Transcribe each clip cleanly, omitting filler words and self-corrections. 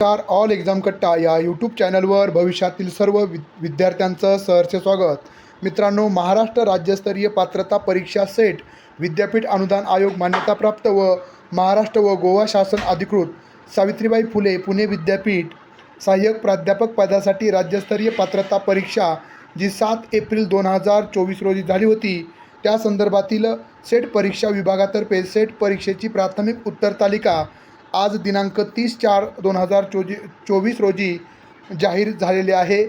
नमस्कार. All exam कट्टा या यूट्यूब चॅनलवर भविष्यातील सर्व विद्यार्थ्यांचं सहर्ष स्वागत. मित्रांनो, महाराष्ट्र राज्यस्तरीय पात्रता परीक्षा सेट विद्यापीठ अनुदान आयोग मान्यताप्राप्त व महाराष्ट्र व गोवा शासन अधिकृत सावित्रीबाई फुले पुणे विद्यापीठ सहाय्यक प्राध्यापक पदासाठी राज्यस्तरीय पात्रता परीक्षा जी 7 एप्रिल 2024 रोजी झाली होती, त्या संदर्भातील सेट परीक्षा विभागातर्फे सेट परीक्षेची प्राथमिक उत्तर तालिका आज दिनांक 30/4/2024 रोजी जाहीर झालेले आहे.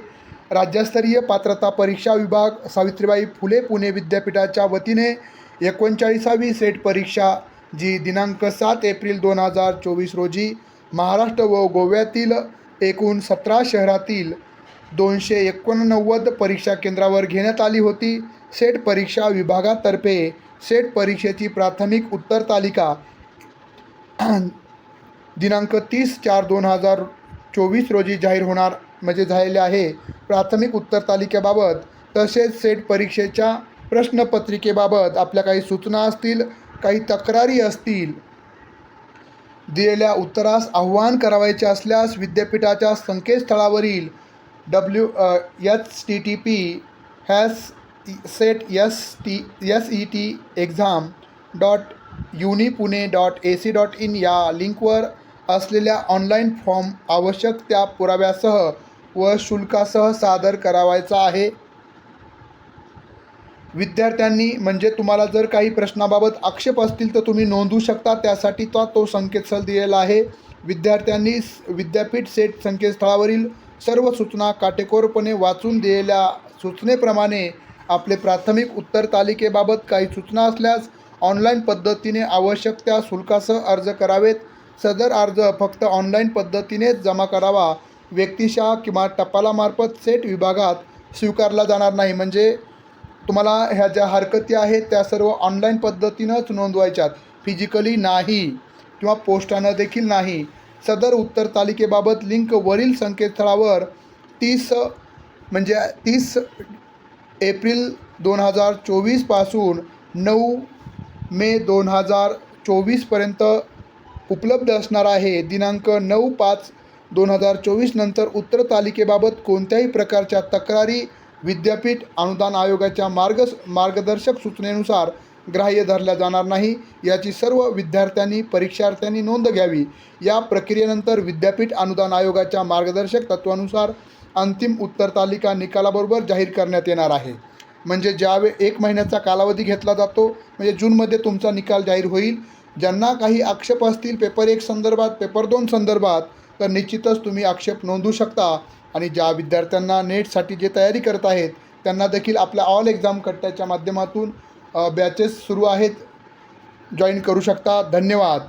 राज्यस्तरीय पात्रता परीक्षा विभाग सावित्रीबाई फुले पुणे विद्यापीठाच्या वतीने 39वी सेट परीक्षा जी दिनांक 7 एप्रिल 2024 रोजी महाराष्ट्र व गोव्यातील एकूण 17 शहरातील 289 परीक्षा केंद्रावर घेण्यात आली होती. सेट परीक्षा विभागातर्फे सेट परीक्षेची प्राथमिक उत्तर तालिका दिनांक 30/4/2024 रोजी जाहीर होणार झालेले आहे. प्राथमिक उत्तर तालिकेबाबत तसेच सेट परीक्षेच्या प्रश्नपत्रिकेबाबत आपल्या काही सूचना असतील, काही तक्रारी असतील, दिलेल्या उत्तरास आव्हान करावयाचे असल्यास विद्यापीठाच्या संकेतस्थळावरील https://set.exam.unipune.ac.in या लिंकवर असलेल्या ऑनलाईन फॉर्म आवश्यक त्या पुराव्यासह व शुल्कासह सादर करावायचा आहे. विद्यार्थ्यांनी तुम्हाला जर काही प्रश्नाबाबत आक्षेप असतील तर तुम्ही नोंदवू शकता. त्यासाठी तो संकेतस्थळ दिलेला आहे. विद्यार्थ्यांनी विद्यापीठ सेट संकेतस्थळावरील सर्व सूचना काटेकोरपणे वाचून दिलेल्या सूचनेप्रमाणे आपले प्राथमिक उत्तर तालिकेबाबत काही सूचना असल्यास ऑनलाईन पद्धतीने आवश्यक त्या शुल्कासह अर्ज करावेत. सदर अर्ज फक्त ऑनलाईन पद्धतीनेच जमा करावा. व्यक्तिशः किंवा टपालामार्फत सेट विभागात स्वीकारला जाणार नाही. तुम्हाला ह्या ज्या हरकती आहेत त्या सर्व ऑनलाईन पद्धतीनंच नोंदवायच्यात, फिजिकली नाही किंवा पोस्टानं देखील नाही. सदर उत्तर तालिकेबाबत लिंक वरील संकेतस्थळावर 30 एप्रिल 2024 पासून 9 मे 2024पर्यंत उपलब्ध असणार आहे. दिनांक 9/5/2024 नंतर उत्तर तालिकेबाबत कोणत्याही प्रकारच्या तक्रारी विद्यापीठ अनुदान आयोगाच्या मार्गदर्शक सूचनेनुसार ग्राह्य धरल्या जाणार नाही, याची सर्व विद्यार्थ्यांनी परीक्षार्थ्यांनी नोंद घ्यावी. या प्रक्रियेनंतर विद्यापीठ अनुदान आयोगाच्या मार्गदर्शक तत्वानुसार अंतिम उत्तर तालिका निकालाबरोबर जाहीर करण्यात येणार आहे. ज्यावेळी 1 महिन्याचा कालावधी घेतला जातो, जूनमध्ये तुमचा निकाल जाहीर होईल. ज्यांना काही आक्षेप असतील पेपर 1 संदर्भात, पेपर 2 संदर्भात, तर निश्चितच तुम्ही आक्षेप नोंदवू शकता. आणि ज्या विद्यार्थ्यांना नेटसाठी जे तयारी करत आहेत त्यांना देखील आपल्या ऑल एक्झाम कट्ट्याच्या माध्यमातून बॅचेस सुरू आहेत, जॉईन करू शकता. धन्यवाद.